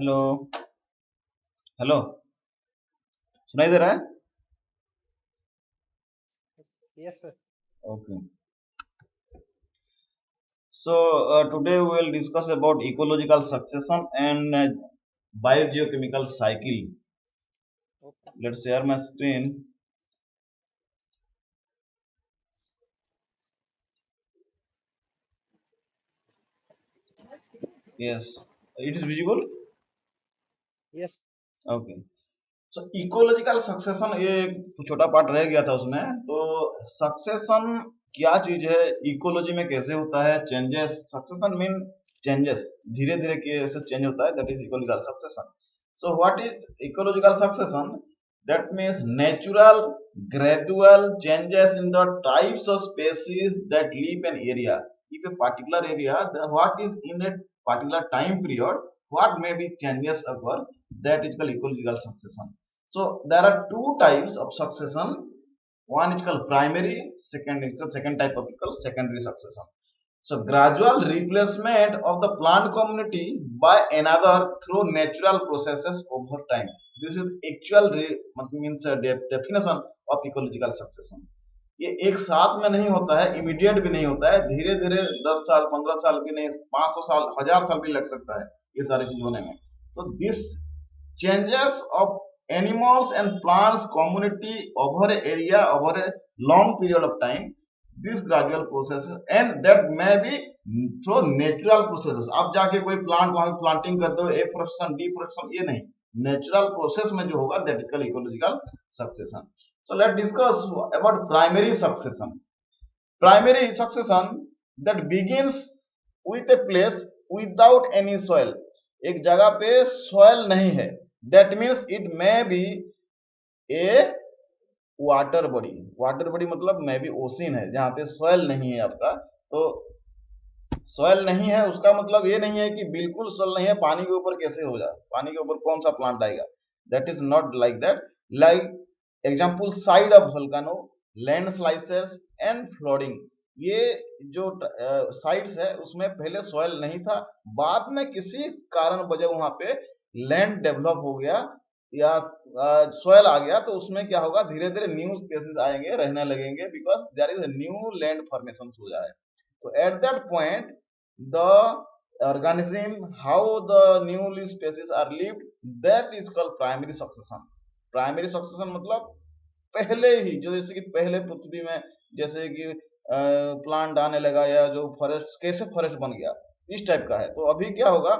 Hello. Hello. सुनाई दे रहा है? Yes, sir. Okay. So today we will discuss about ecological succession and biogeochemical cycle. Okay. Let's share my screen. Yes, it is visible. Yes. Okay. So ecological succession ये एक छोटा part रह गया था उसमें। तो सक्सेशन क्या चीज है, इकोलॉजी में कैसे होता है, चेंजेस, सक्सेशन मीन चेंजेस, धीरे धीरे कैसे चेंज होता है, that is ecological succession. So what is ecological succession? That means natural gradual changes in the types of species that live an area. If a particular area, what is in a particular time period, what may be changes occur, that is called ecological succession. So there are two types of succession. One is called primary, second type of called secondary succession. So gradual replacement of the plant community by another through natural processes over time. This is actual means definition of ecological succession. ये एक साथ में नहीं होता है, immediate भी नहीं होता है, धीरे धीरे 10 साल 15 साल भी नहीं, 500 साल 1000 साल भी लग सकता है ये सारी चीज होने में। तो this changes of animals and plants community over a area over a long period of time, this gradual process, and that may be through natural processes. अब जाके कोई प्लांट वहां प्लांटिंग कर दो, एफोरेस्टेशन डिफोरेस्टेशन, ये नहीं, नेचुरल प्रोसेस में जो होगा that is ecological succession. So let discuss about primary succession. Primary succession that begins with a place without any soil. एक जगह पे सॉइल नहीं है, that means it may be A water body. Water body मतलब may be ocean है, जहां पे soil नहीं है आपका। तो सॉइल नहीं है उसका मतलब ये नहीं है कि बिल्कुल सॉइल नहीं है, पानी के ऊपर कैसे हो जाए, पानी के ऊपर कौन सा प्लांट आएगा, that is not like that. Like example side of volcano, land slices and flooding. ये जो साइड्स है उसमें पहले सॉइल नहीं था, बाद में किसी कारण वजह वहां पे लैंड डेवलप हो गया या सॉइल आ गया, तो उसमें क्या होगा, धीरे धीरे न्यू स्पेसिस आएंगे, रहने लगेंगे, because there is new land formation हो जाए। So at that point, the organism, how the newly species are lived, that is called primary succession. Primary succession मतलब पहले ही, जो जैसे कि पहले पृथ्वी में जैसे कि प्लांट आने लगा या जो फॉरेस्ट कैसे फॉरेस्ट बन गया, इस टाइप का है। तो अभी क्या होगा,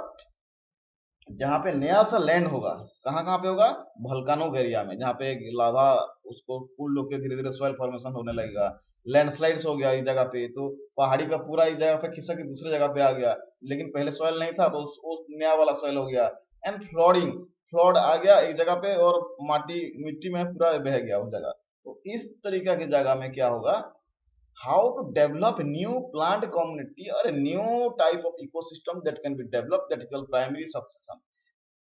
जहाँ पे नया सा लैंड होगा, कहाँ कहाँ पे होगा, वोल्केनो एरिया में, जहाँ पे लावा उसको कूल होकर धीरे धीरे सॉइल फॉर्मेशन होने लगेगा। लैंडस्लाइड्स हो गया इस जगह पे, तो पहाड़ी का पूरा इस जगह पे खिसक के दूसरे जगह पे आ गया, लेकिन पहले सॉइल नहीं था, तो उस नया वाला सॉइल हो गया। एंड फ्लडिंग, फ्लड आ गया एक जगह पे और माटी मिट्टी में पूरा बह गया उस जगह। तो इस तरीका की जगह में क्या होगा, how to develop new plant community or a new type of ecosystem that can be developed, that is called primary succession.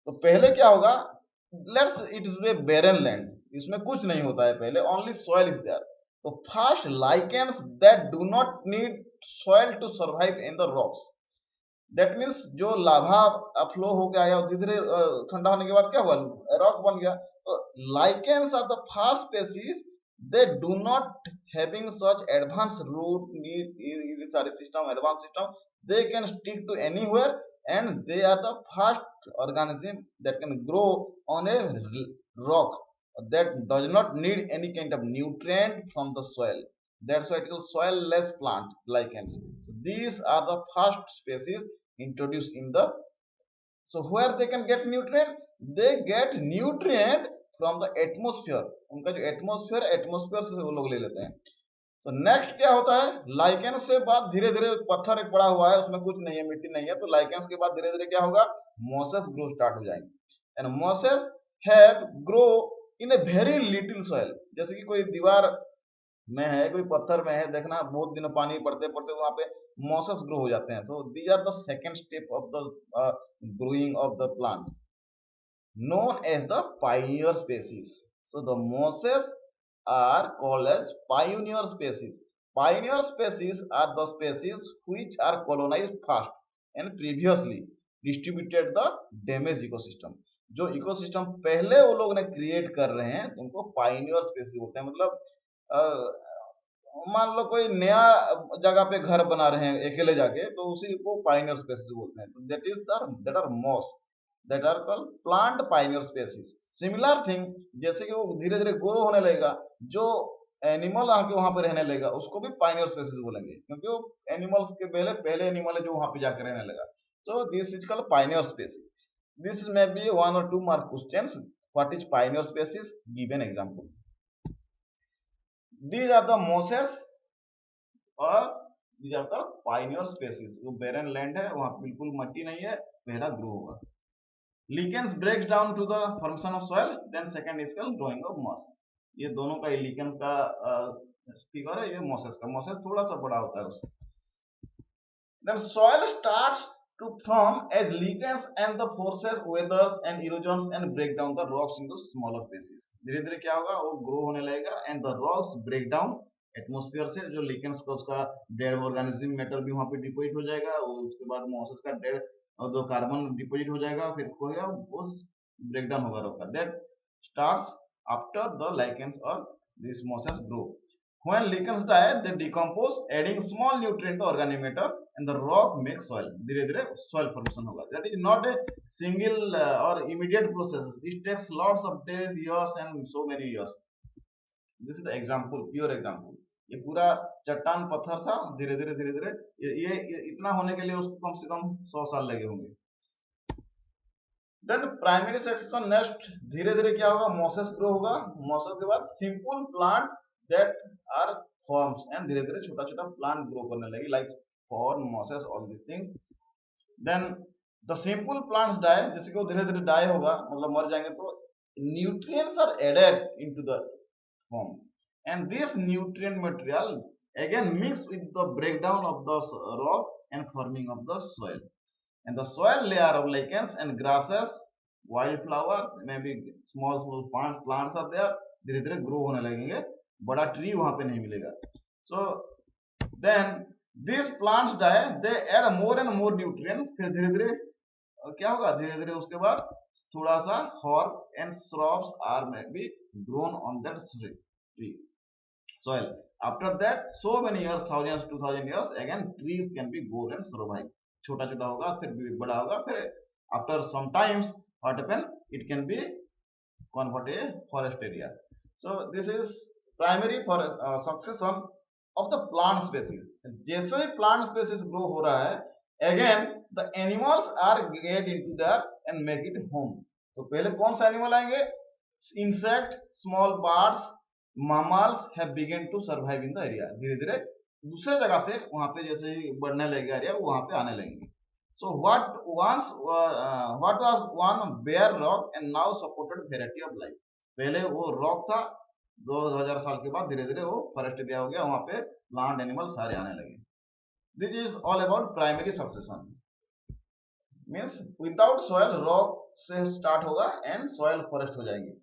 तो पहले क्या होगा, let's it is a barren land, इसमें कुछ नहीं होता है पहले, ओनली सॉइल इज देयर। तो first lichens that do not need soil to survive in the rocks, that means जो लावा फ्लो हो गया या धीरे धीरे ठंडा होने के बाद क्या हुआ, रॉक बन गया। तो lichens are the first species, they do not having such advanced root sorry system, advanced system, they can stick to anywhere, and they are the first organism that can grow on a rock that does not need any kind of nutrient from the soil. That's why it is soil less plant lichens. So these are the first species introduced in the, so where they can get nutrient, they get nutrient from the atmosphere। उनका जो atmosphere, atmosphere से वो लोग ले लेते हैं। तो next क्या होता है, लाइकेंस से बाद धीरे धीरे पत्थर एक पड़ा हुआ है, उसमें कुछ नहीं है, मिट्टी नहीं है, तो लाइकेंस के बाद धीरे धीरे क्या होगा, मॉसेस ग्रो स्टार्ट हो जाएंगे। And mosses have grow in a very little soil. जैसे कि कोई दीवार में है, कोई पत्थर में है, देखना बहुत दिन पानी पड़ते पड़ते वहां पे मॉसेस ग्रो हो जाते हैं। So these are the second step of the growing of the plant, known as the pioneer species. So the mosses are called as pioneer species. Pioneer species are the species which are colonized first and previously. Distributed the damage ecosystem. जो ecosystem पहले वो लोग ने create कर रहे हैं उनको pioneer species बोलते हैं। मतलब मान लो कोई नया जगह पे घर बना रहे हैं अकेले जाके, तो उसी को पाइनियर स्पेसीज बोलते हैं। That are moss that are called plant pioneer species. Similar thing, जैसे कि वो धीरे धीरे ग्रो होने लगेगा, जो एनिमल आके वहां पे रहने लगेगा उसको भी पाइनियर स्पेसीज बोलेंगे, क्योंकि वो एनिमल्स के पहले पहले एनिमल है जो वहां पे जाकर रहने लगा। सो this is called pioneer species. This may be one or two mark questions. What is pioneer species? Give an example. These are the mosses और these are the pioneer species. जो barren land है वहां बिल्कुल मट्टी नहीं है, पहला grow होगा। Lichens breaks down to the formation of soil, then second is called growing of moss. ये दोनों का lichens का फिगर है, ये mosses का। mosses थोड़ा सा बड़ा होता है उससे। Then soil starts to form as lichens and the forces, weathers and erosions and break down the rocks into smaller pieces. धीरे धीरे क्या होगा, वो ग्रो होने लगेगा and the rocks break down atmosphere से। जो lichens का उसका डेड ऑर्गेनिज्म मैटर भी वहां पे डिपोजिट हो जाएगा, उसके बाद मॉसेस का डेड और जो कार्बन डिपोजिट हो जाएगा, फिर होगा वो ब्रेक डाउन होगा रॉक का। That starts after the lichens or these mosses grow. When lichens die, they decompose, adding small nutrient organic matter, and the rock makes soil. धीरे धीरे soil formation होगा। That is not a single or immediate process. This takes lots of days, years, and so many years. This is the example, pure example. ये पूरा चट्टान पत्थर था, धीरे धीरे ये इतना होने के लिए उसको कम से कम 100 साल लगे होंगे। देन प्राइमरी सक्सेशन नेक्स्ट, धीरे धीरे क्या होगा, मॉसेस ग्रो होगा। मॉसेस के बाद simple plant that are forms, and धीरे धीरे छोटा छोटा प्लांट ग्रो करने लगे, like form, mosses, all this things. Then the simple plants die, जैसे कि वो धीरे धीरे डाई होगा, मतलब मर जाएंगे, तो nutrients are added into the form, and this nutrient material again mixed with the breakdown of the rock and forming of the soil. And the soil layer of lichens and grasses, wildflower, maybe small plants are there, धीरे धीरे grow होने लगेंगे, बड़ा tree वहां पे नहीं मिलेगा। So then these plants die, they add more and more nutrients, फिर धीरे धीरे क्या होगा, धीरे धीरे उसके बाद थोड़ा सा herb and shrubs are maybe grown on that tree soil. After that so many years, thousands, 2000 years, again trees can be grown and survive. छोटा छोटा होगा, फिर भी बड़ा होगा, फिर after some times what happen, it can be converted a forest area. So this is primary for succession of the plant species. जैसे ही plant species grow हो रहा है, again the animals are get into there and make it home. तो पहले कौन सा animal आएंगे, insect, small birds, mammals have begun to survive in the area. धीरे धीरे दूसरे जगह से वहां पे जैसे ही बढ़ने लगेगा एरिया, वो वहां पे आने लगेंगे। So what was one bare rock and now supported variety of life. पहले वो रॉक था, 2000 साल के बाद धीरे धीरे वो फॉरेस्ट एरिया हो गया, वहां पे प्लांट एनिमल सारे आने लगे। This is all about primary succession. Means without soil, rock से स्टार्ट होगा एंड सॉइल फॉरेस्ट हो जाएंगे।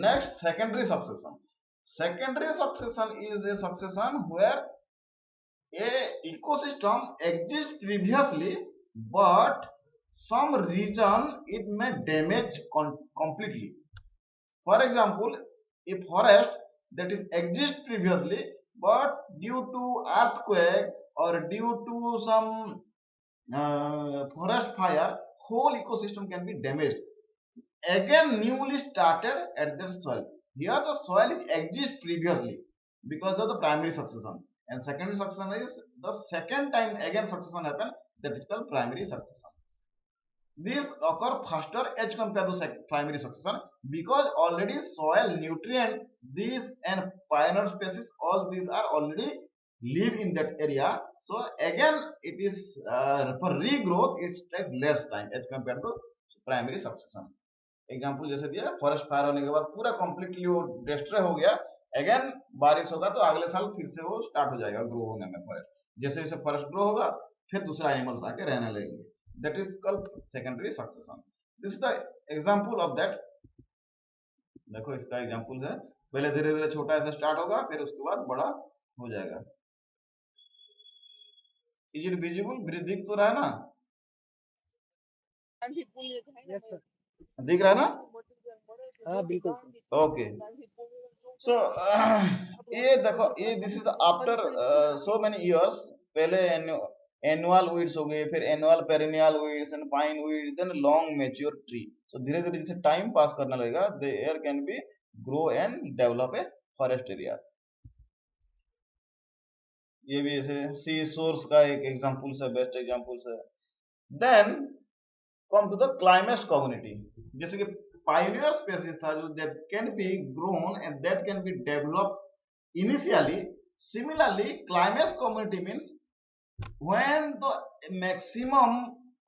Next, secondary succession. Secondary succession is a succession where a ecosystem exists previously, but some region it may damage completely. For example, a forest that is exist previously, but due to earthquake or due to some forest fire, whole ecosystem can be damaged. Again newly started at the soil. Here the soil is exist previously because of the primary succession, and secondary succession is the second time again succession happen, that is called primary succession. These occur faster as compared to primary succession because already soil, nutrient, these and pioneer species, all these are already live in that area. So again it is for regrowth it takes less time as compared to primary succession. Example जैसे दिया, forest fire होने के बाद पूरा completely वो destroy हो गया, again बारिश होगा तो अगले साल फिर से वो स्टार्ट हो जाएगा ग्रो होने में फॉरेस्ट। जैसे जैसे फॉरेस्ट ग्रो होगा फिर दूसरा एनिमल्स आके रहने लगेंगे, that is called secondary succession. This is the example of that. देखो इसका एग्जांपल है, पहले धीरे धीरे छोटा ऐसे स्टार्ट होगा, फिर उसके बाद बड़ा हो जाएगा। इज इट विजिबल, दिख तो रहा है ना? Yes sir. दिख रहा है ना? हाँ बिल्कुल सर। ओके, सो ये देखो, ये this is after so many years. पहले एनुअल वीड्स हो गए, फिर annual perennial weeds and pine weeds, then long mature tree. So धीरे धीरे जैसे टाइम पास करने लगेगा, the air can be grow and develop a forest area. ये भी ऐसे सी सोर्स का एक एग्जांपल है, बेस्ट एग्जांपल है। Then come to the climax community. जैसे कि पायोनियर स्पेसिस था जो that can B grown and that can be develop initially. Similarly climax community means when the maximum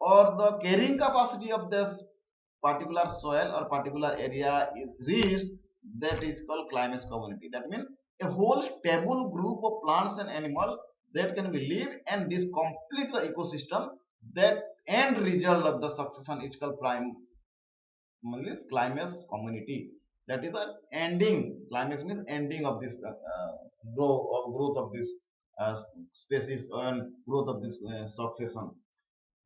or the carrying capacity of this particular soil or particular area is reached, that is called climax community. That means a whole stable group of plants and animal that can be live, and this complete the ecosystem. That end result of the succession is called prime means climax community. That is the ending. Climax means ending of this growth of this uh, species and growth of this succession.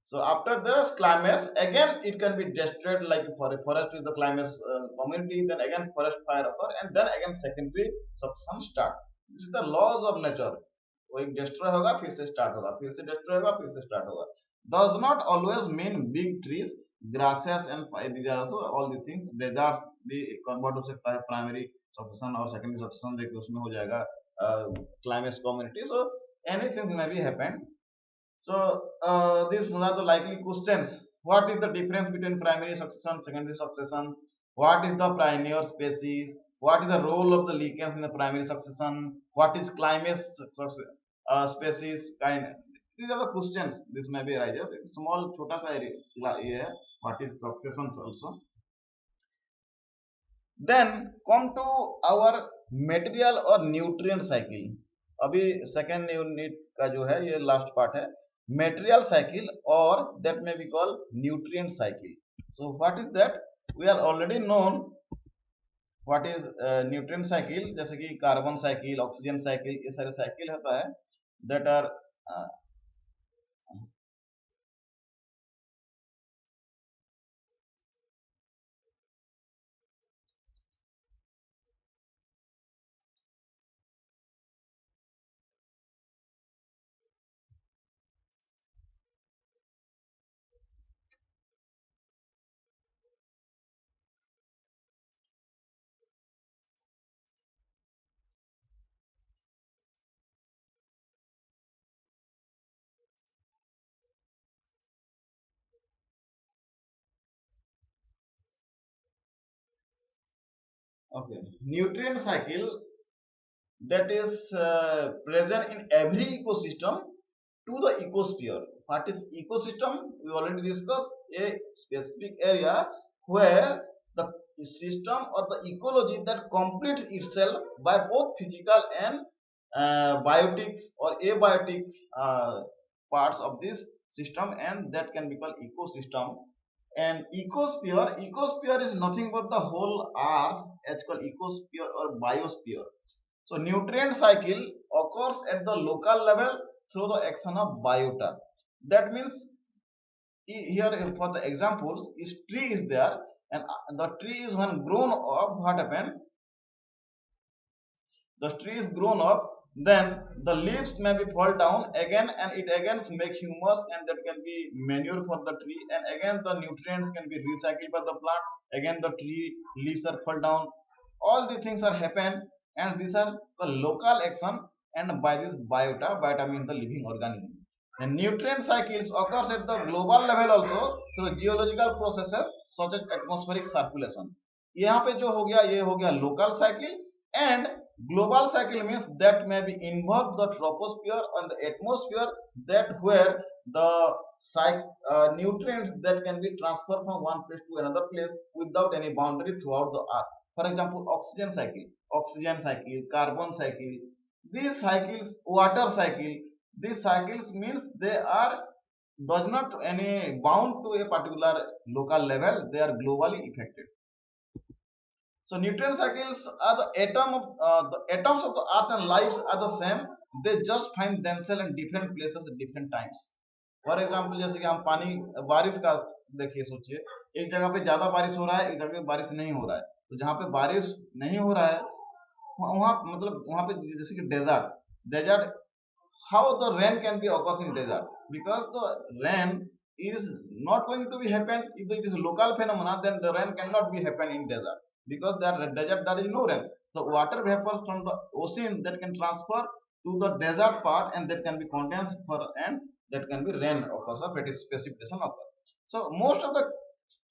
So after this climax, again it can be destroyed, like for a forest is the climax community, then again forest fire occur, and then again secondary succession start. This is the laws of nature. वो एक destroy होगा, फिर से start होगा, फिर से destroy होगा, फिर से start होगा. Does not always mean big trees, grasses and these are also all the things. Deserts भी convert हो सकता है primary succession और secondary succession, देखिए उसमें हो जाएगा climax community. So anything may be happen. So these are the likely questions. What is the difference between primary succession, secondary succession? What is the pioneer species? What is the role of the lichens in the primary succession? What is climax species kind? These are the questions. This may be arises. It's small, छोटा सा area. What is succession also? Then come to our material और nutrient cycle. अभी second unit का जो है ये last part है, material cycle, or that may be called nutrient cycle. So what is that? We are already known what is nutrient cycle. जैसे कि carbon cycle, oxygen cycle, ये सारे साइकिल होता है that are okay, nutrient cycle that is present in every ecosystem to the ecosphere. What is ecosystem? We already discussed a specific area where the system or the ecology that completes itself by both physical and biotic or abiotic parts of this system, and that can be called ecosystem. And ecosphere is nothing but the whole earth. It's called ecosphere or biosphere. So nutrient cycle occurs at the local level through the action of biota. That means here for the examples, is tree is there, and the tree is when grown up, what happened? The tree is grown up, then the leaves may be fall down again, and it again make humus, and that can be manure for the tree, and again the nutrients can be recycled by the plant. Again the tree leaves are fall down. All the things are happen, and these are the local action, and by this biota means the living organism. The nutrient cycles occurs at the global level also through geological processes such as atmospheric circulation. यहाँ पे जो हो गया, ये हो गया local cycle, and global cycle means that may be involve the troposphere and the atmosphere, that where the nutrients that can be transferred from one place to another place without any boundary throughout the earth. For example, oxygen cycle, carbon cycle, these cycles, water cycle, these cycles means they are does not any bound to a particular local level, they are globally affected. So nutrient cycles are the atoms of the earth and lives are the same. They just find themselves in different places at different times. For example जैसे कि हम पानी बारिश का देखिए, सोचिए एक जगह पे ज्यादा बारिश हो रहा है, एक जगह पे बारिश नहीं हो रहा है। तो जहाँ पे बारिश नहीं हो रहा है वहाँ मतलब वहाँ पे जैसे कि desert desert, how the rain can be occurs in desert, because the rain is not going to be happen. If it is a local phenomena, then the rain cannot be happen in desert, because there desert there is no rain. The water vapors from the ocean that can transfer to the desert part, and that can be condensed for, and that can be rain occurs, or precipitation occurs. So most of the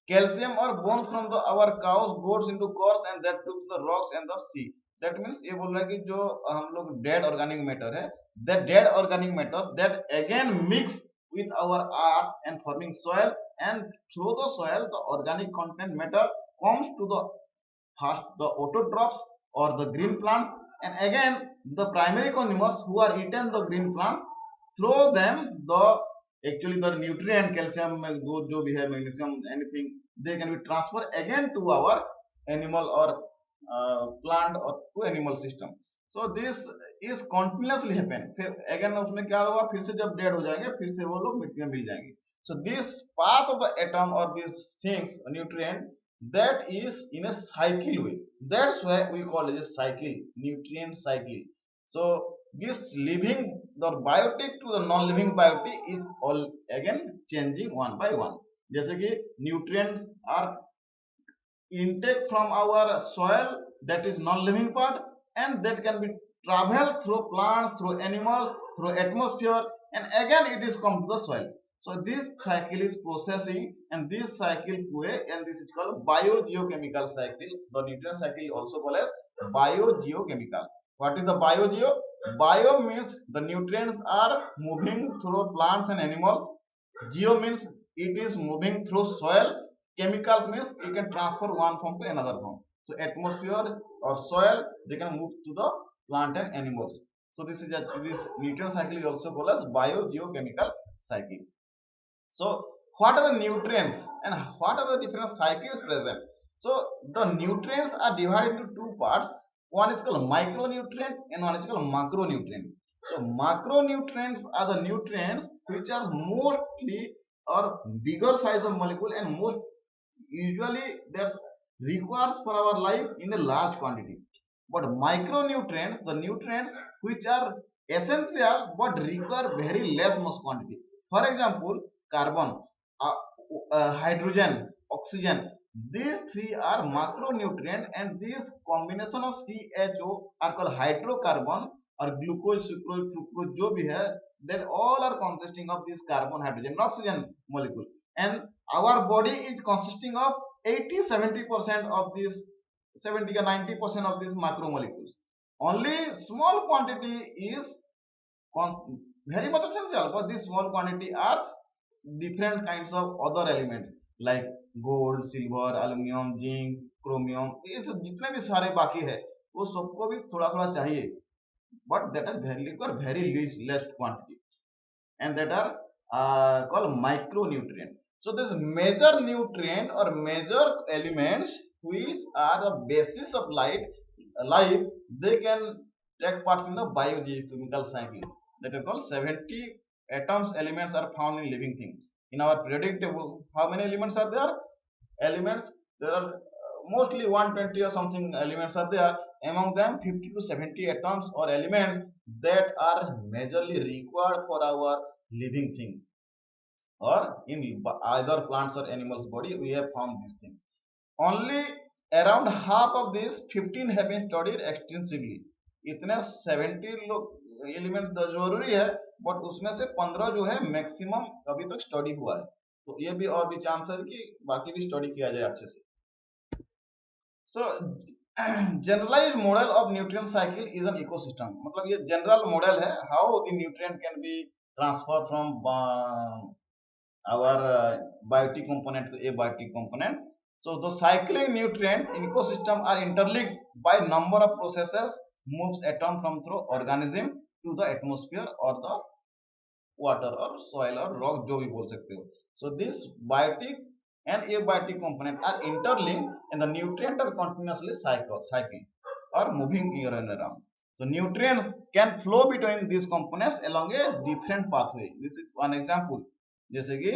calcium are born from the our cows goats into cores, and that took the rocks and the sea. That means ये बोल रहा है कि जो हम लोग dead organic matter है, that dead organic matter that again mix with our earth and forming soil, and through the soil the organic content matter comes to the first the autotrophs or the green plants, and again the primary consumers who are eaten the green plants, through them the actually the nutrient calcium जो भी है magnesium anything, they can be transferred again to our animal or plant or to animal system. So this is continuously happen, फिर again उसमें क्या होगा, फिर से जब डेड हो जाएंगे फिर से वो लोग मिट्टी में मिल जाएंगे. So this path of the atom or these things nutrient, that is in a cycle way, that's why we call it a cycle, nutrient cycle. So this living the biotic to the non living biotic is all again changing one by one. जैसे कि nutrients are intake from our soil, that is non-living part, and that can be travel through plants, through animals, through atmosphere, and again it is come to the soil. So this cycle is processing, and this cycle way, and this is called biogeochemical cycle. The nutrient cycle is also called as biogeochemical. What is the biogeo? Bio means the nutrients are moving through plants and animals. Geo means it is moving through soil. Chemicals means you can transfer one form to another form. So atmosphere or soil, they can move to the plant and animals. So this is this nutrient cycle is also called as biogeochemical cycle. So what are the nutrients and what are the different cycles present? So the nutrients are divided into two parts. One is called micronutrient and one is called macronutrient. So macronutrients are the nutrients which are mostly or bigger size of molecule, and most usually that's requires for our life in a large quantity. But micronutrients, the nutrients which are essential but require very less much quantity. For example, carbon, uh, hydrogen, oxygen. These three are macronutrient, and this combination of CHO are called hydrocarbon, or glucose, sucrose, fructose, जो भी है, that all are consisting of this carbon, hydrogen, and oxygen molecule. And our body is consisting of 80-70% of this 70 or 90% of these macromolecules. Only small quantity is very much essential, but this small quantity are different kinds of other elements like gold, silver, aluminum, zinc, chromium. ये सब जितने भी सारे बाकी है वो सबको भी थोड़ा थोड़ा चाहिए, but that is very less quantity, and that are called micronutrient. So this major nutrient or major elements which are the basis of life, they can take part in the biogeochemical cycle. That is called 70 atoms elements are found in living things. In our periodic table, how many elements are there? Elements, there are mostly 120 or something elements are there. Among them 50 to 70 atoms or elements that are majorly required for our living thing, or in either plants or animals body we have found these things. Only around half of these 15 have been studied extensively. इतने 70 लोग element जरूरी है, but उसमें से 15 जो है maximum अभी तक स्टडी हुआ है. तो ये भी और भी चांस है कि बाकी भी स्टडी किया जाए अच्छे से. So generalized model of nutrient cycle is an ecosystem. मतलब ये general model है how the nutrient can be transferred from our biotic component to abiotic component. So the cycling nutrient in ecosystem are interlinked by number of processes, moves atom from through organism to the atmosphere or the water or soil or rock, जो भी बोल सकते हो. So this biotic and abiotic component are interlinked, and the nutrient are continuously cycling or moving here and around. So nutrients can flow between these components along a different pathway. This is one example. जैसे कि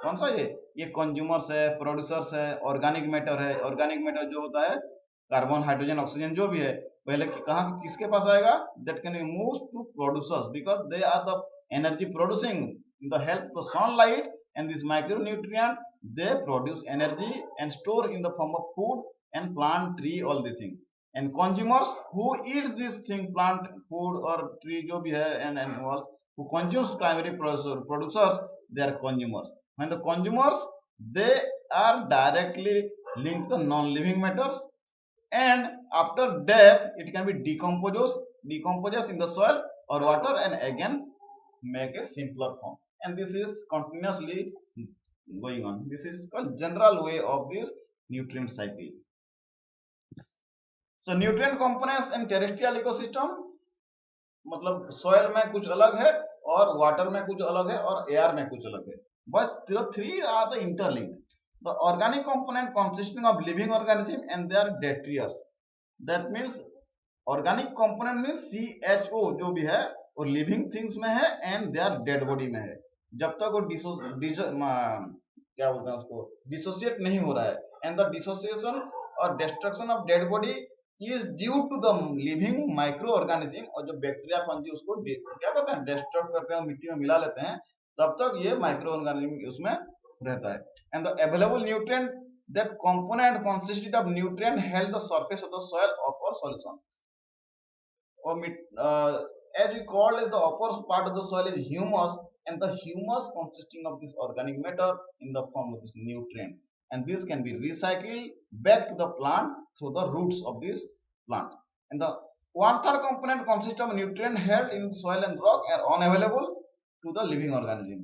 कौन सा ये consumers है, producers है, organic matter है। Organic matter जो होता है कार्बन, हाइड्रोजन, ऑक्सीजन जो भी है, पहले कहाँ किसके पास आएगा? That can be move to producers because they are the energy producing in the help of sunlight and this micronutrient they produce energy and store in the form of food and plant, tree, all the thing. And consumers who eat this thing, plant, food or tree जो भी है and animals who consumes primary producers, they are consumers. When the consumers, they are directly linked to non-living matters, and after death it can be decomposes in the soil or water and again make a simpler form, and this is continuously going on. This is called general way of this nutrient cycle. So nutrient components in terrestrial ecosystem, मतलब soil में कुछ अलग है और water में कुछ अलग है और एयर में कुछ अलग है, but the three are the interlinked. The organic component consisting of living organism and they are detritus. That means organic component means CHO जो भी है वो लिविंग थिंग्स में है and they are dead body में है। जब तक वो क्या बोलते हैं उसको डिसोसिएट नहीं हो रहा है, एंड द डिसोसिएशन और destruction of dead body is due to the living microorganism, और जो बैक्टीरिया फंजी उसको क्या कहते हैं डिस्ट्रॉय करते हैं, मिट्टी में मिला लेते हैं, तब तक ये माइक्रो ऑर्गेनिज्म उसमें रहता है। And the available nutrient that component consisted of nutrient held the surface of the soil upper solution, or as we call as the upper part of the soil is humus, and the humus consisting of this organic matter in the form of this nutrient, and this can be recycled back to the plant through the roots of this plant. And the one third component consists of nutrient held in soil and rock are unavailable to the living organism.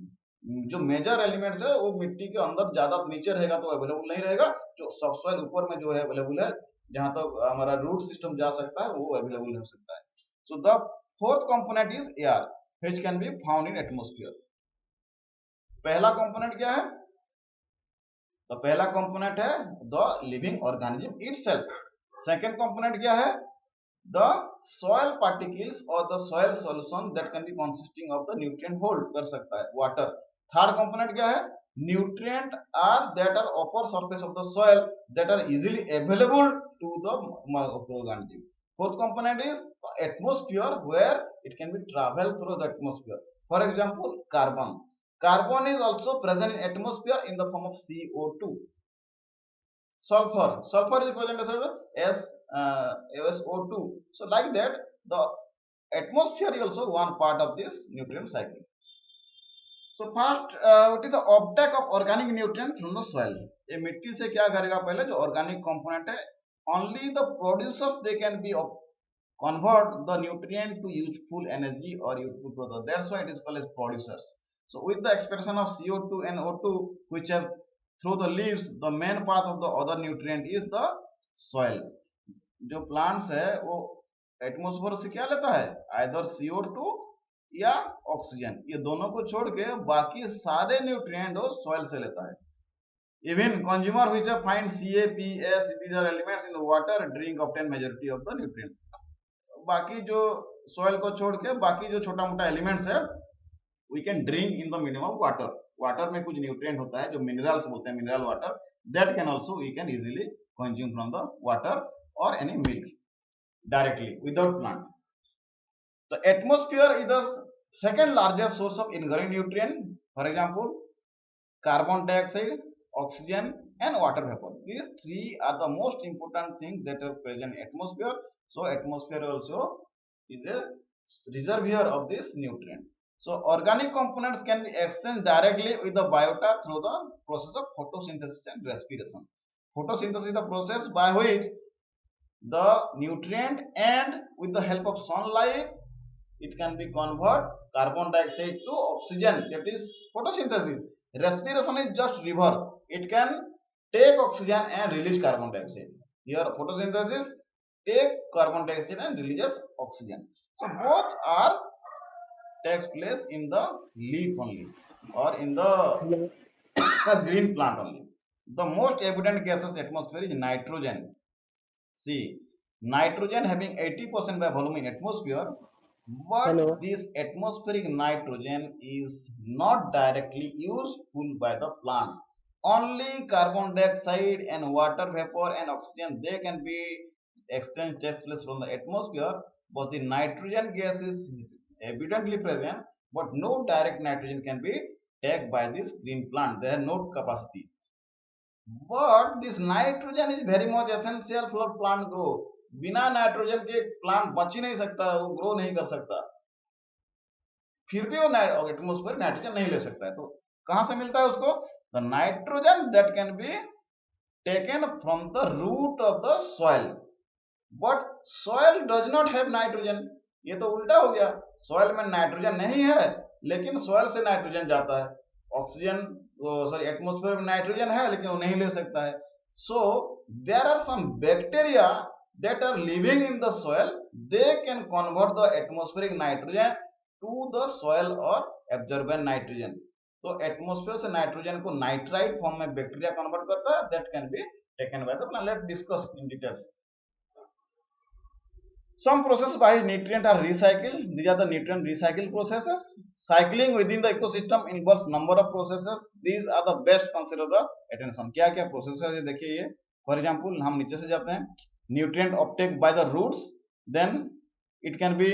जो major elements है वो मिट्टी के अंदर ज्यादा नीचे रहेगा तो अवेलेबल नहीं रहेगा, जो सबसॉइल ऊपर में जो है अवेलेबल है, जहां तक हमारा रूट सिस्टम जा सकता है वो अवेलेबल हो सकता है. So the fourth component is air, which can be found in atmosphere. पहला कंपोनेंट क्या है? तो पहला कंपोनेंट है the living organism itself. Second component क्या है? द सॉइल पार्टिकल्स और the soil solution that can be consisting of the nutrient hold कर सकता है वाटर. थर्ड कंपोनेंट क्या है? Nutrient are that are upper surface of the soil that are easily available to the organism. Fourth component is atmosphere, where it can be travel through the atmosphere. For example, carbon. Carbon is also present in atmosphere in the form of CO2. Sulfur. Sulfur is present as SO2. So like that, the atmosphere is also one part of this nutrient cycle. So first, what is the uptake of organic nutrient from the soil? ये मिट्टी से क्या करेगा? पहले जो organic component है, only the producers they can be convert the nutrient to useful energy or useful product. That's why it is called as producers. So with the expression of CO2 and O2 which have through the leaves, the main path of the other nutrient is the soil. जो plants है वो atmosphere से क्या लेता है? Either CO2 या oxygen, ये दोनों को छोड़ के बाकी सारे न्यूट्रिएंट वो सॉइल से लेता है. Even consumer which have find Ca, Ps, these are elements in the water, drink obtain majority of the nutrient. बाकी जो सॉइल को छोड़ के बाकी जो छोटा मोटा एलिमेंट्स है we can drink in the minimum water. Water में कुछ न्यूट्रिएंट होता है जो मिनरल्स बोलते हैं, mineral water, that can also we can easily consume from the water or any milk directly without plant. The atmosphere is the second largest source of inherent nutrient. For example, carbon dioxide, oxygen and water vapor. These three are the most important things that are present in atmosphere. So atmosphere also is a reservoir of this nutrient. So organic components can be exchanged directly with the biota through the process of photosynthesis and respiration. Photosynthesis is the process by which the nutrient and with the help of sunlight it can be convert carbon dioxide to oxygen, that is photosynthesis. Respiration is just river, it can take oxygen and release carbon dioxide. Here photosynthesis take carbon dioxide and releases oxygen. So both are takes place in the leaf only or in the green plant only. The most abundant gaseous atmosphere is nitrogen. See, nitrogen having 80% by volume in atmosphere, But Hello. this atmospheric nitrogen is not directly useful by the plants. Only carbon dioxide and water vapor and oxygen they can be exchanged takes place from the atmosphere, but the nitrogen gas is evidently present, but no direct nitrogen can be taken by this green plant. They have no capacity. But this nitrogen is very much essential for plant growth. बिना nitrogen के plant बच ही नहीं सकता, वो grow नहीं कर सकता, फिर भी वो एटमोस्फेयर नाइट्रोजन नहीं ले सकता है। तो कहां से मिलता है उसको? The nitrogen that can be taken from the root of the soil, but soil does not have nitrogen. ये तो उल्टा हो गया, सॉइल में नाइट्रोजन नहीं है लेकिन सॉइल से नाइट्रोजन जाता है। ऑक्सीजन, सॉरी, एटमोस्फेयर में नाइट्रोजन है लेकिन वो नहीं ले सकता है। So there are some bacteria that are living in the soil, they can convert the atmospheric nitrogen to the soil or absorbent nitrogen. तो एटमोस्फेयर से नाइट्रोजन को नाइट्राइट फॉर्म में बैक्टीरिया कन्वर्ट करता है, that can be taken by the plant. Let's discuss in details. Some processes by which nutrient are recycled. These are the nutrient recycle processes. Cycling within the ecosystem involves number of processes. These are the best consider the attention. क्या क्या processes है देखिए ये। For example, हम नीचे से जाते हैं, nutrient uptake by the roots, then it can be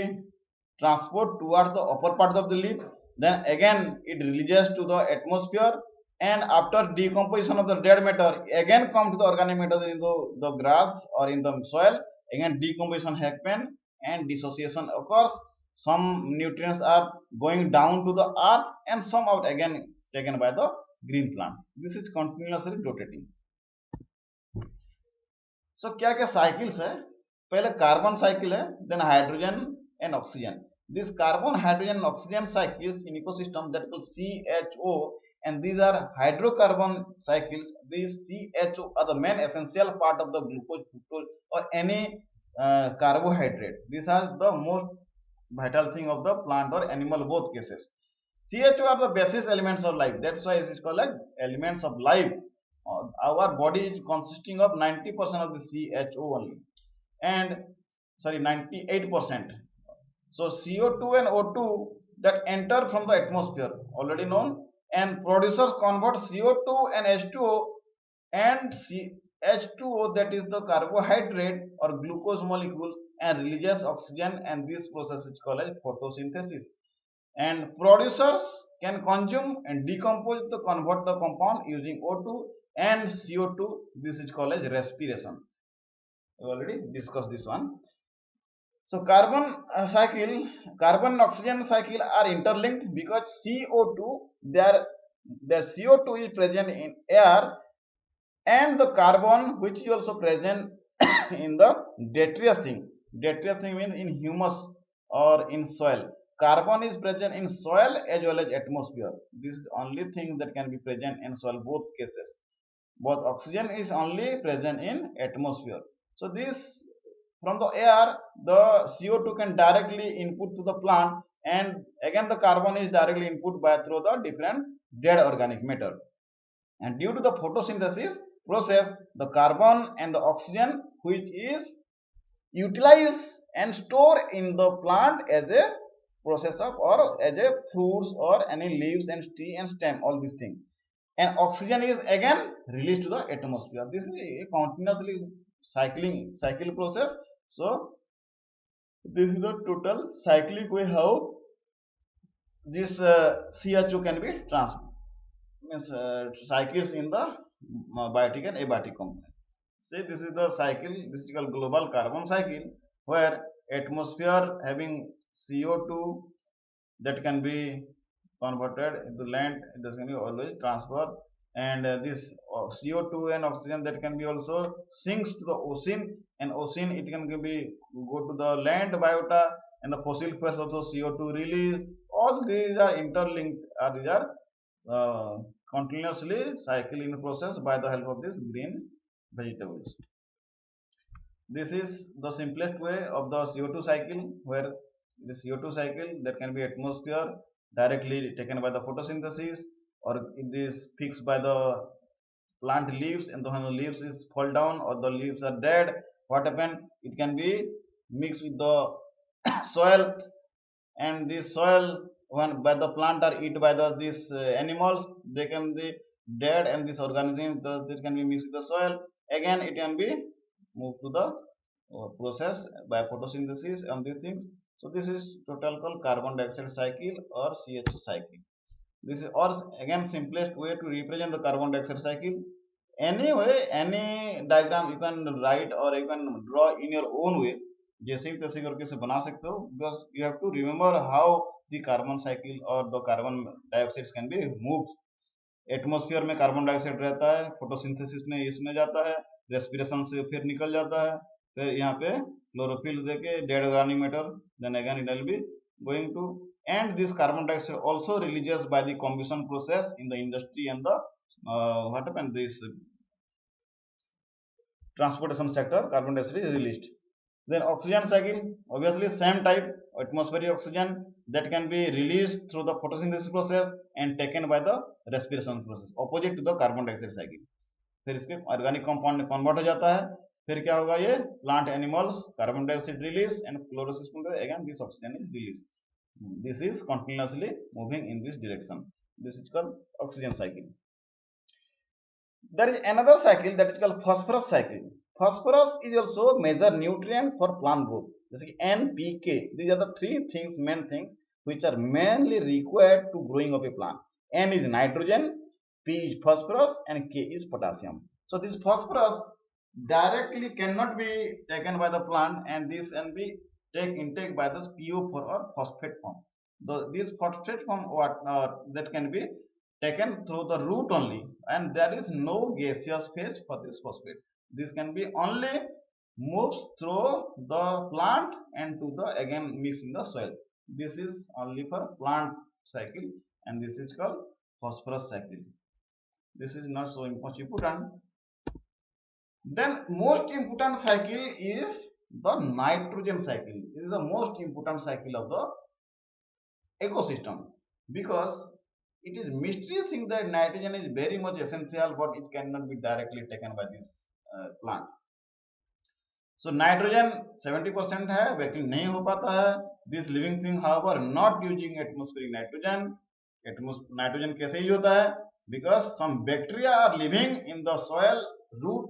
transport towards the upper part of the leaf, then again it releases to the atmosphere, and after decomposition of the dead matter again come to the organic matter in the grass or in the soil, again decomposition happen and dissociation occurs. Some nutrients are going down to the earth and some are again taken by the green plant. This is continuously rotating. सो क्या क्या cycles है? पहले carbon cycle है, then hydrogen and oxygen. This carbon hydrogen oxygen cycles in ecosystem that called CHO, and these are hydrocarbon cycles. These CHO are the main essential part of the glucose, fructose or any carbohydrate. These are the most vital thing of the plant or animal, both cases. CHO are the basis elements of life. That's why it is called like elements of life. Our body is consisting of 90% of the CHO only, and sorry, 98%. So CO2 and O2 that enter from the atmosphere already known, and producers convert CO2 and H2O, and H2O, that is the carbohydrate or glucose molecule, and releases oxygen, and this process is called as photosynthesis. And producers can consume and decompose to convert the compound using O2 and CO2. This is called as respiration. We already discussed this one. So carbon carbon and oxygen cycle are interlinked because CO2, their CO2 is present in air, and the carbon which is also present in the detritus thing. Detritus thing means in humus or in soil. Carbon is present in soil as well as atmosphere. This is only thing that can be present in soil, both cases. But oxygen is only present in atmosphere. So this, from the air, the CO2 can directly input to the plant, and again the carbon is directly input by through the different dead organic matter. And due to the photosynthesis process, the carbon and the oxygen which is utilized and stored in the plant as a process of, or as a fruits or any leaves and tree and stem, all these things, and oxygen is again released to the atmosphere. This is a continuously cycle process. So this is the total cyclic way how this CHO can be cycles in the biotic and abiotic component. Say this is the cycle, this is called global carbon cycle, where atmosphere having CO2 that can be converted into land, it does can be always transfer, and this CO2 and oxygen that can be also sinks to the ocean, and ocean it can be go to the land biota, and the fossil fuels also CO2 release. All these are interlinked, these are continuously cycle in process by the help of this green vegetables. This is the simplest way of the CO2 cycle, where the CO2 cycle that can be atmosphere directly taken by the photosynthesis, or it is fixed by the plant leaves, and when the leaves is fall down or the leaves are dead, what happen? It can be mixed with the soil, and the soil when by the plant are eat by the these animals, they can be dead, and this organism that can be mixed with the soil, again it can be moved to the process by photosynthesis and these things. So this is total called carbon dioxide cycle or CH2 cycle. This is or again simplest way to represent the carbon dioxide cycle. Anyway, any diagram you can write or you can draw in your own way, जैसे ही तैसे करके से बना सकते हो, because you have to remember how the carbon cycle or the carbon dioxide can be moved. Atmosphere में carbon dioxide रहता है, फोटोसिंथेसिस में इसमें जाता है, रेस्पिरेशन से फिर निकल जाता है, फिर यहाँ पे क्लोरोफिल देके dead organic matter, then again it will be going to, and this carbon dioxide also releases by the combustion process in the industry and the what happened this transportation sector, carbon dioxide is released. Then oxygen cycle, obviously same type, atmospheric oxygen that can be released through the photosynthesis process and taken by the respiration process, opposite to the carbon dioxide cycle. फिर इसके organic compound में convert हो जाता है, फिर क्या होगा, ये plant animals carbon dioxide release and chlorosis again this oxygen is release. This is continuously moving in this direction. This is called oxygen cycle. There is another cycle that is called phosphorus cycle. Phosphorus is also a major nutrient for plant growth. जैसे कि N, P, K. These are the three things, main things, which are mainly required to growing of a plant. N is nitrogen, P is phosphorus, and K is potassium. So this phosphorus directly cannot be taken by the plant, and this can be intake by the PO4 or phosphate form. This phosphate form that can be taken through the root only, and there is no gaseous phase for this phosphate. This can be only moves through the plant and to the again mix in the soil. This is only for plant cycle, and this is called phosphorus cycle. This is not so much important. Then most important cycle is the nitrogen cycle. This is the most important cycle of the ecosystem, because it is mysterious thing that nitrogen is very much essential, but it cannot be directly taken by this plant. So nitrogen 70% है, vacuum नहीं हो पाता है. This living thing however not using atmospheric nitrogen. Nitrogen कैसे use होता है? Because some bacteria are living in the soil root,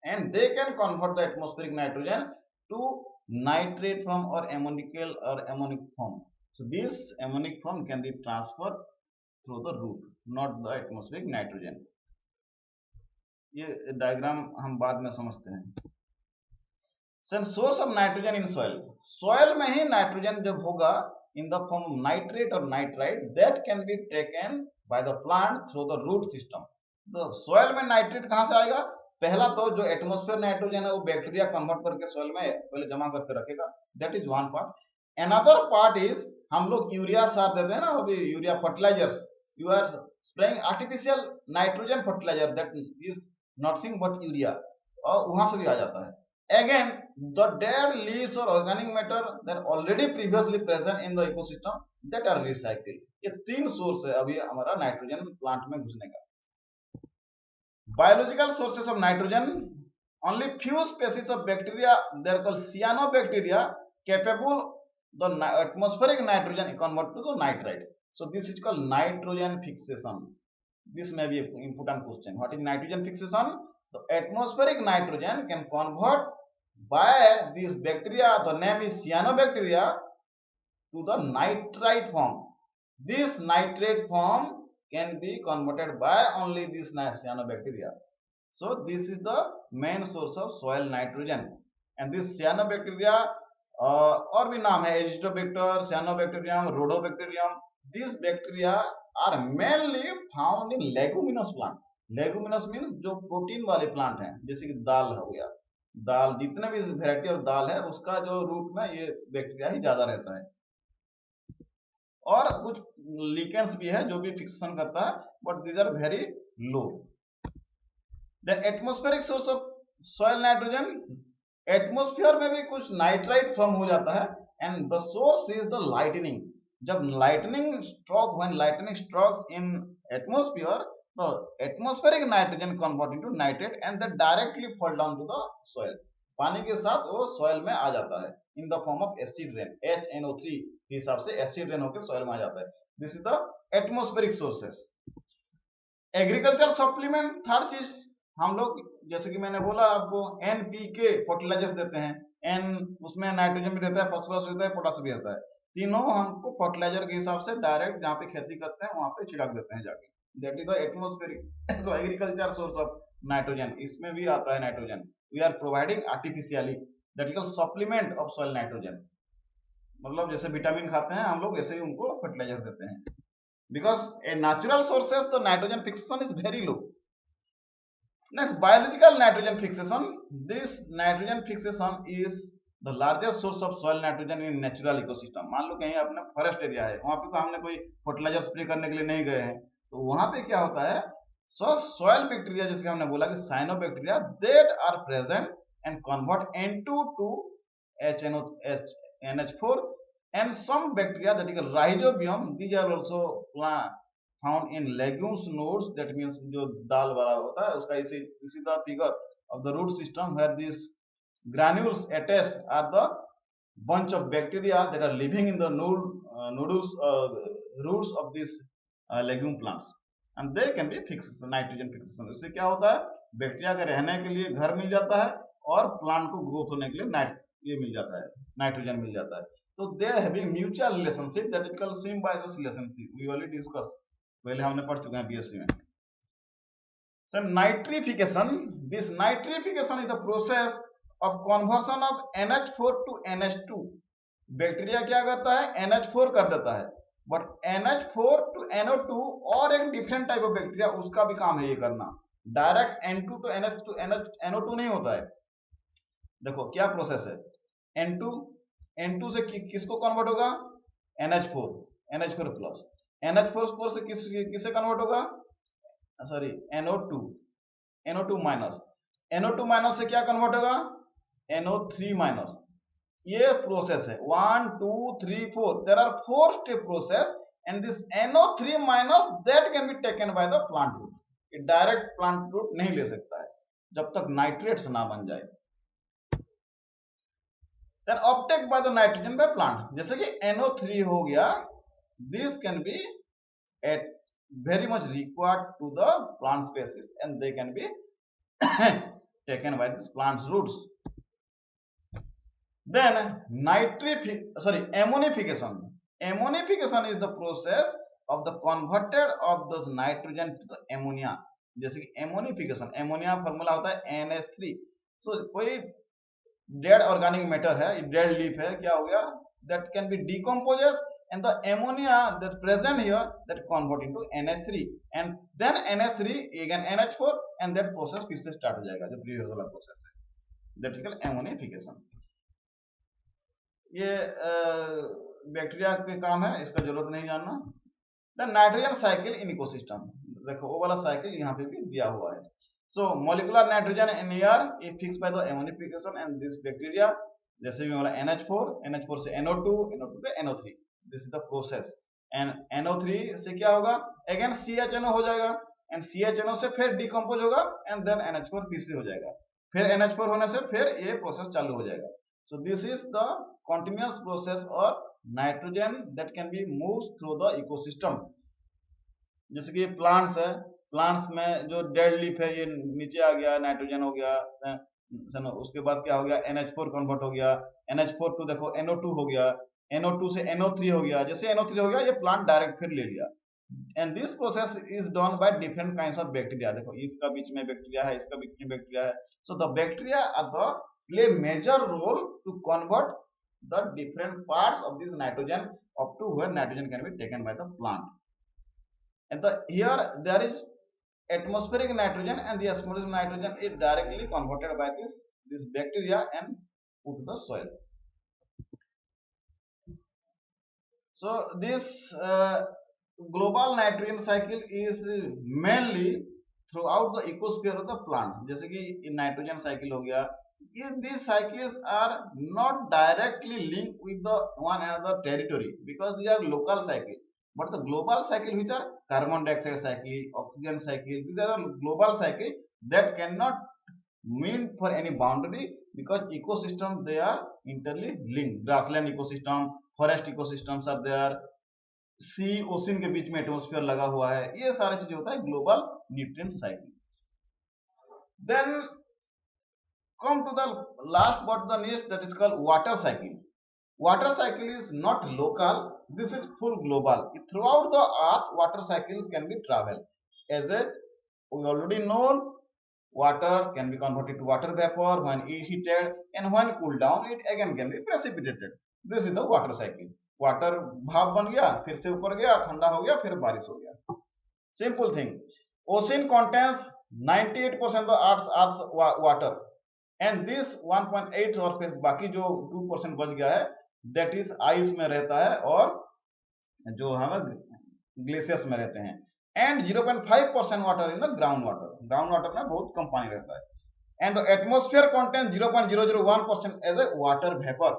and they can convert the atmospheric nitrogen to nitrate form or ammonical or ammonic form. So this ammonic form can be transferred through the root, not the atmospheric nitrogen. ये diagram हम बाद में समझते हैं. Source of nitrogen in soil, soil में ही nitrogen जब होगा in the form of nitrate or nitrite, that can be taken by the plant through the root system. तो सॉइल में नाइट्रेट कहां से आएगा? पहला तो जो एटमॉस्फेयर नाइट्रोजन है वो बैक्टीरिया कन्वर्ट करके सॉइल में पहले जमा करके रखेगा, that is one part. Another part is हम लोग यूरिया सार देते हैं ना, अभी urea fertilisers, you are spraying artificial nitrogen fertiliser, that is nothing but urea, और वहां से भी आ जाता है. Again, the dead leaves or organic matter that already previously present in the ecosystem that are recycled. ये तीन सोर्स है अभी हमारा नाइट्रोजन प्लांट में घुसने का. Biological sources of nitrogen, only few species of bacteria, they are called cyanobacteria, capable the atmospheric nitrogen convert to the nitrites. So this is called nitrogen fixation. This may be an important question. What is nitrogen fixation? The atmospheric nitrogen can convert by this bacteria, the name is cyanobacteria, to the nitrite form. This nitrate form can be converted by only this cyanobacteria. So this is the main source of soil nitrogen, and this cyanobacteria और भी नाम है, Azotobacter, cyanobacterium, rhodobacterium. These bacteria are mainly found in leguminous plant. Leguminous means जो protein वाले plant हैं, जैसे कि दाल हो गया, दाल जितने भी वेराइटी ऑफ दाल है उसका जो रूट में ये बैक्टीरिया ही ज्यादा रहता है. और कुछ लिकेंस भी है जो भी फिक्सेशन करता है, but these are very low. The atmospheric source of soil nitrogen, atmosphere में भी कुछ नाइट्राइट फॉर्म हो जाता है, and the source is the lightning. जब lightning stroke, when lightning strokes in atmosphere, the atmospheric nitrogen convert into nitrate and that directly fall down to the soil. पानी के साथ वो soil में आ जाता है in the form of acid rain, HNO3. के हिसाब से एसिड रेन होकर सॉइल में आ जाता है। This is the atmospheric sources. Agriculture supplement, third चीज हम लोग, जैसे कि मैंने बोला आपको, एनपीके फर्टिलाइजर्स देते हैं। एन उसमें नाइट्रोजन भी रहता है, फास्फोरस रहता है, पोटास भी रहता है। तीनों हमको फर्टिलाइजर के हिसाब से डायरेक्ट जहाँ पे खेती करते हैं वहां पे छिड़क देते हैं जाके। That is the atmospheric so agriculture source of nitrogen, इसमें भी आता है nitrogen. We are providing artificially that is supplement of soil nitrogen. मतलब जैसे विटामिन खाते हैं हम लोग, ऐसे ही उनको फर्टिलाइजर देते हैं। Because a natural sources the nitrogen fixation is very low. Next, biological nitrogen fixation. This nitrogen fixation is the largest source of soil nitrogen in natural ecosystem. मान लो कहीं अपने फॉरेस्ट एरिया है, वहां पे तो हमने कोई फर्टिलाइजर स्प्रे करने के लिए नहीं गए हैं, तो वहां पे क्या होता है, सॉइल बैक्टीरिया, जैसे हमने बोला कि cyanobacteria that are present and convert N2 to NH4 and some bacteria that is rhizobium, these are also found in legumes nodes, that means जो दाल वाला होता है उसका, इसी the figure of the root system where these granules attached are the bunch of bacteria that are living in the roots of these legume plants, and they can be fixed nitrogen fixation। इससे क्या होता है, bacteria के रहने के लिए घर मिल जाता है और प्लांट को ग्रोथ होने के लिए ये मिल जाता है, नाइट्रोजन मिल जाता है। So they are having mutual relationship that is called symbiosis relationship. We already discussed, पहले हमने पढ़ चुके हैं बीएससी में। So nitrification, this nitrification is the process of conversion of NH4 to NH2। Bacteria क्या करता है, NH4 कर देता है, बट NH4 to NO2 और एक डिफरेंट टाइप ऑफ बैक्टीरिया, उसका भी काम है ये करना। डायरेक्ट N2 to NO2 नहीं होता है। देखो क्या प्रोसेस है, N2 से किसको कन्वर्ट होगा, NH4 प्लस, NH4 से किसे कन्वर्ट होगा, सॉरी NO2 माइनस से क्या कन्वर्ट होगा, NO3 माइनस। ये प्रोसेस है 1 2 3 4, there are 4 step process and this NO3 minus that can be taken by the plant root. ये डायरेक्ट प्लांट रूट नहीं ले सकता है जब तक नाइट्रेट्स ना बन जाए। then uptake by the nitrogen by plant, जैसे कि NO3 हो गया, this can be at very much required to the plant species and they can be taken by this plant's roots। then ammonification is the process of the converted of those nitrogen to the ammonia। जैसे कि ammonification, ammonia formula होता है NH3। so कोई dead organic matter है, dead leaf है, क्या हो गया, that can be decomposed and the ammonia that present here that convert into NH3 and then NH3 again NH4 and that process फिर से स्टार्ट हो जाएगा, जो प्रीवियस वाला प्रोसेस है, that is called ammonification। ये बैक्टीरिया के काम है, इसका जरूरत नहीं जानना। The nitrogen cycle in ecosystem, देखो वो वाला साइकिल यहाँ पे भी दिया हुआ है। So molecular nitrogen in air is fixed by the ammonification and this bacteria, जैसे भी बोला NH4 से NO2 से NO3, this is the process and NO3 से क्या होगा, again CHNO हो जाएगा and CHNO से फिर डिकम्पोज होगा and then NH4 फिर से हो जाएगा, फिर NH4 होने से फिर ये प्रोसेस चालू हो जाएगा। So this is the continuous process of nitrogen that can be moved through the ecosystem। जैसे कि प्लांट्स है, प्लांट्स में जो डेड लीफ है ये नीचे आ गया, नाइट्रोजन हो गया, उसके बाद क्या हो गया, NH4 कन्वर्ट हो गया, NH4 टू देखो NO2 हो गया, NO2 से NO3 हो गया, जैसे NO3 हो गया ये प्लांट डायरेक्ट फिर ले लिया and this process is done by different kinds of bacteria. देखो इसका बीच में बैक्टीरिया है, इसका बीच में बैक्टीरिया है। So the bacteria are the play major role to convert the different parts of this nitrogen up to where nitrogen can be taken by the plant and here there is atmospheric nitrogen and the atmospheric nitrogen is directly converted by this bacteria and put to the soil। so this global nitrogen cycle is mainly throughout the ecosphere of the plant। जैसे कि nitrogen cycle हो गया, these cycles are not directly linked with the one another territory because these are local cycles, but the global cycle which are carbon dioxide cycle, oxygen cycle, these are the global cycle that cannot meant for any boundary because ecosystems they are interlinked. Grassland ecosystem, forest ecosystems are there, sea ocean के बीच में atmosphere लगा हुआ है, ये सारी चीजें होता है global nutrient cycle. Then come to the last but the next, that is called water cycle. Water cycle is not local, this is full global. Throughout the earth water cycles can be travel. As a we already know, water can be converted to water vapor when heated, and when cooled down it again can be precipitated. This is the water cycle. Water भाप बन गया, फिर से ऊपर गया, ठंडा हो गया, फिर बारिश हो गया. Simple thing. Ocean contains 98% of earth's water, and this 1.8 और फिर बाकी जो 2% बच गया है that is आइस में रहता है और जो हम ग्लेशियर्स में रहते हैं. And 0.5% water in the ground water. Ground water में बहुत कम पानी रहता है. And the atmosphere contains 0.001% as a water vapor.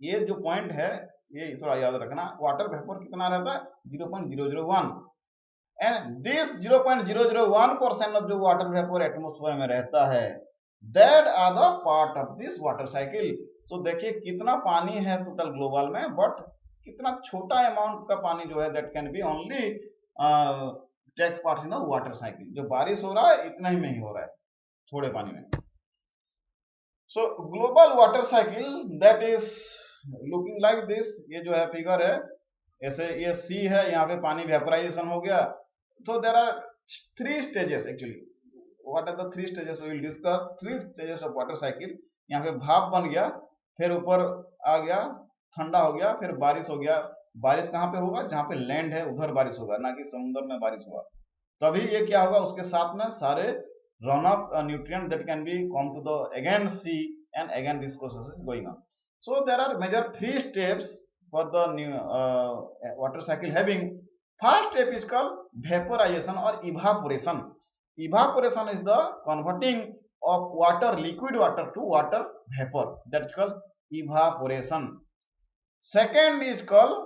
ये जो पॉइंट है ये थोड़ा याद रखना. वाटर वेपर कितना रहता है? 0.001. एंड दिस 0.001% ऑफ जो वाटर वेपर एटमॉस्फेयर में रहता है, that are the part of this water cycle. तो देखिए कितना पानी है टोटल ग्लोबल में, बट कितना छोटा अमाउंट का पानी जो है that can be only take part in the water cycle. जो बारिश हो रहा है इतना ही में ही हो रहा है, थोड़े पानी में. सो global water cycle that is looking like this. ये जो है फिगर है ऐसे, ये सी है, यहाँ पे पानी वेपराइजेशन हो गया. तो there are 3 stages actually. What are the 3 stages? We will discuss 3 stages of water cycle. यहाँ पे भाप बन गया, फिर ऊपर आ गया, ठंडा हो गया, फिर बारिश हो गया. बारिश कहाँ पे होगा? जहाँ पे लैंड है उधर बारिश होगा, ना कि समुद्र में बारिश होगा. तभी ये क्या होगा, उसके साथ में सारे run off nutrient that can be come to the again sea, and again this process is going on. So there are major 3 steps for the water cycle having. First step is called vaporization or evaporation. Evaporation is the converting of water, liquid water to water vapor. That is called evaporation. Second is called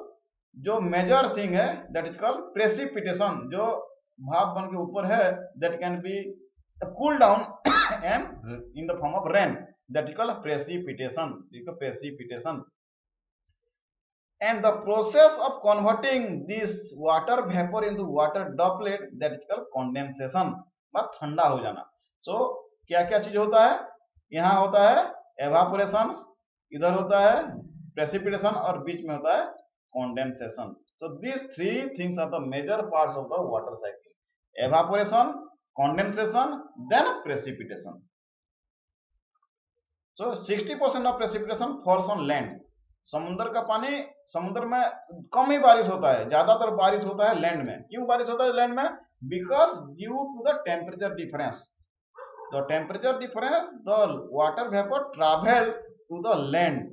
जो major thing है that is called precipitation. जो भाप बन के ऊपर है that can be cooled down and in the form of rain. That is called precipitation. Precipitation. And the process of converting this water vapor into water droplet, that is called condensation. बस ठंडा हो जाना. So क्या क्या चीज होता है? यहाँ होता है evaporation, इधर होता है precipitation और बीच में होता है condensation. So these 3 things are the major parts of the water cycle: evaporation, condensation, then precipitation. So 60% of precipitation falls on land. समुद्र का पानी, समुद्र में कम ही बारिश होता है, ज्यादातर बारिश होता है लैंड में. क्यों बारिश होता है लैंड में? Because due to the temperature difference. The temperature difference, the water vapour travel to the land.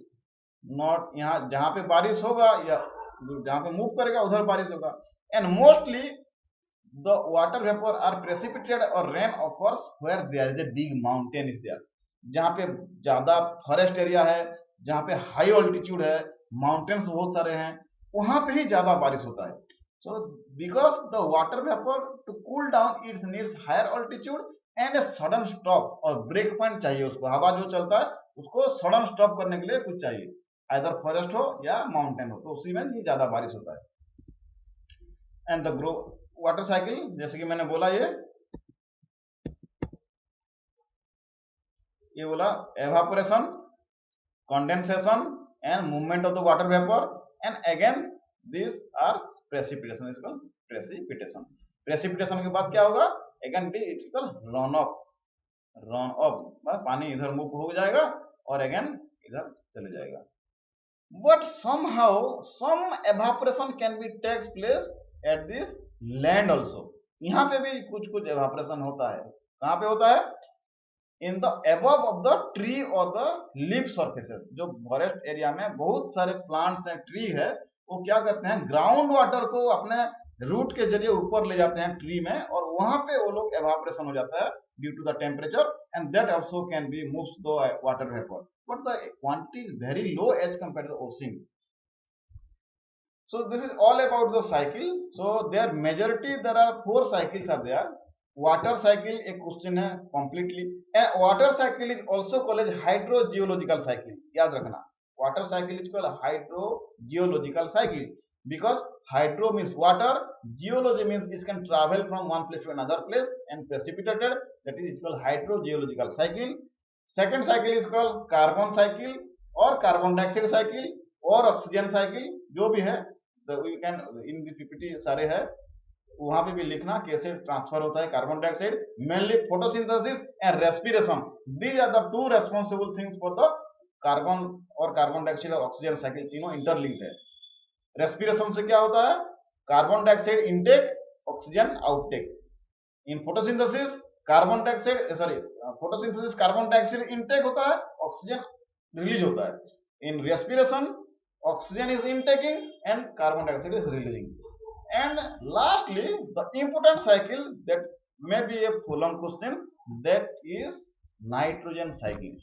Not यहाँ जहां पे बारिश होगा या जहां पे मूव करेगा उधर बारिश होगा. And mostly the water vapour are precipitated और rain offers where there is a big mountain is there. जहां पे ज्यादा फॉरेस्ट एरिया है, जहां पे हाई ऑल्टीट्यूड है, माउंटेन्स बहुत सारे हैं, वहां पे ही ज्यादा बारिश होता है. So because the water vapour to cool down it needs higher altitude and a sudden stop, और ब्रेक पॉइंट चाहिए उसको. हवा जो चलता है उसको सडन स्टॉप करने के लिए कुछ चाहिए, आइदर फॉरेस्ट हो या माउंटेन हो. तो उसी में ही ज्यादा बारिश होता है. एंड द वाटर साइकिल जैसे कि मैंने बोला, ये बोला evaporation, condensation and movement of the water vapor, and again these are precipitation. is called precipitation. Precipitation के बाद क्या होगा? Again it is called runoff. Runoff पानी इधर मूव हो जाएगा और again इधर चले जाएगा. But somehow some evaporation can be takes place at this land also. यहाँ पे भी कुछ कुछ evaporation होता है. कहाँ पे होता है? In the above of the tree or the leaf surfaces. जो फॉरेस्ट एरिया में बहुत सारे प्लांट्स हैं, ट्री है, वो क्या करते हैं, ग्राउंड वाटर को अपने रूट के जरिए ऊपर ले जाते हैं ट्री में, और वहां पे वो लोग एवापोरेशन हो जाता है due to the temperature, and that also can be moves the water vapour, but the quantity is very low as compared to the ocean. So this is all about the cycle. So there majority there are 4 cycles are there. Water cycle एक question है completely. Water cycle is also called as hydrogeological cycle, याद रखना। Water cycle is called hydrogeological cycle because hydro means water, geology means it can travel from one place to another place and precipitated, that is called hydrogeological cycle. Second cycle is called carbon cycle और carbon dioxide cycle और oxygen cycle, जो भी है we can in PPT सारे है, वहां पे भी लिखना कैसे ट्रांसफर होता है carbon dioxide. Mainly photosynthesis and respiration, these are the two responsible things for the carbon और कार्बन डाइऑक्साइड और ऑक्सीजन साइकिल, तीनों इंटरलिंक्ड है। रेस्पिरेशन से क्या होता है, carbon dioxide intake, oxygen outtake. In photosynthesis carbon dioxide photosynthesis carbon dioxide intake होता है, ऑक्सीजन रिलीज होता है। In respiration oxygen is intaking and carbon dioxide is releasing. And lastly, the important cycle that may be a full-on question, that is nitrogen cycle.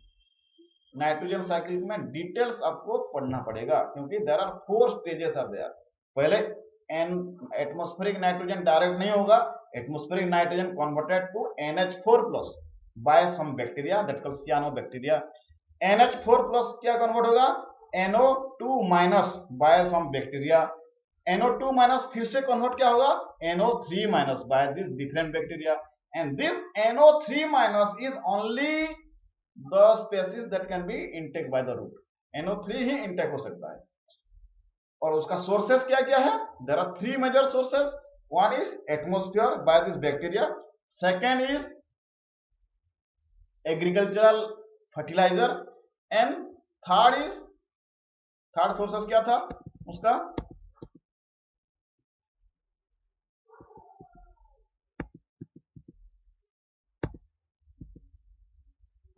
Nitrogen cycle में details आपको पढ़ना पड़ेगा क्योंकि there are 4 stages are there. पहले atmospheric nitrogen direct नहीं होगा, atmospheric nitrogen converted to NH4+ by some bacteria that called cyanobacteria. NH4+ क्या convert होगा, NO2- bye some bacteria. NO2- फिर से कन्वर्ट क्या होगा, NO3- by this different bacteria. And this NO3- is only the species that can be intake by the root। NO3 he intake हो सकता है। और उसका sources क्या क्या है, there are 3 major sources। one is atmosphere by this bacteria, second is agricultural fertilizer, and third sources क्या था उसका,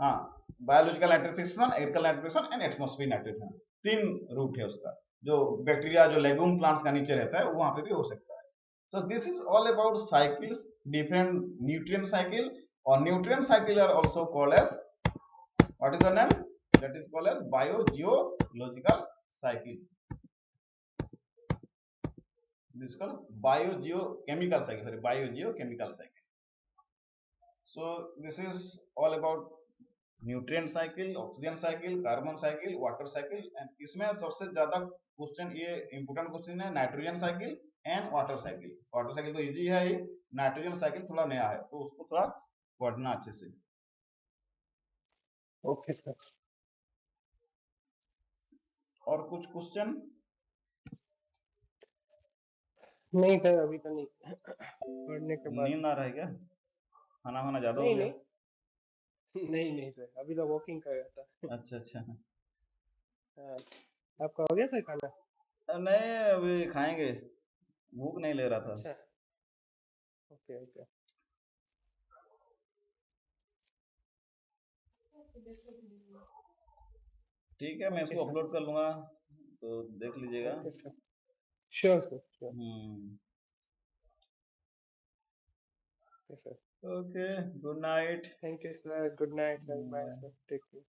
हाँ, बायोलॉजिकल नाइट्रोफिकेशन, एग्रीकल नाइट्रोफिकेशन एंड एटमॉस्फेरिक नाइट्रोफिकेशन, 3 रूट है उसका। जो बैक्टीरिया जो लेगूम प्लांट्स का नीचे रहता है वहां पे भी हो सकता है। So this is all about cycles, different nutrient cycle. और nutrient cycle are also called as, what is the name, that is called as biogeological cycle. This is called biogeochemical cycle, sorry biogeochemical cycle. So this is all about nutrient cycle, oxygen cycle, carbon cycle, water cycle. And इसमें सबसे ज्यादा question, ये important question है, nitrogen cycle and water cycle. Water cycle तो easy है ही, nitrogen cycle थोड़ा नया है, तो उसको थोड़ा पढ़ना अच्छे से। Okay sir. और कुछ क्वेश्चन? नहीं सर, अभी तो नहीं। पढ़ने के बाद नींद आ रहा है क्या, खाना वाना ज्यादा हो नहीं गया? नहीं नहीं सर, अभी तो वॉकिंग कर रहा था। अच्छा अच्छा। हाँ, आपका हो गया सर खाना? नहीं, अभी खाएंगे, भूख नहीं ले रहा था। अच्छा, ओके ओके। ठीक है, मैं ओके इसको सर। अपलोड कर लूंगा, तो देख लीजिएगा। Okay sir, sure sir, sure. Okay sir. Okay, good night. Thank you sir, good night sir, bye sir, take care.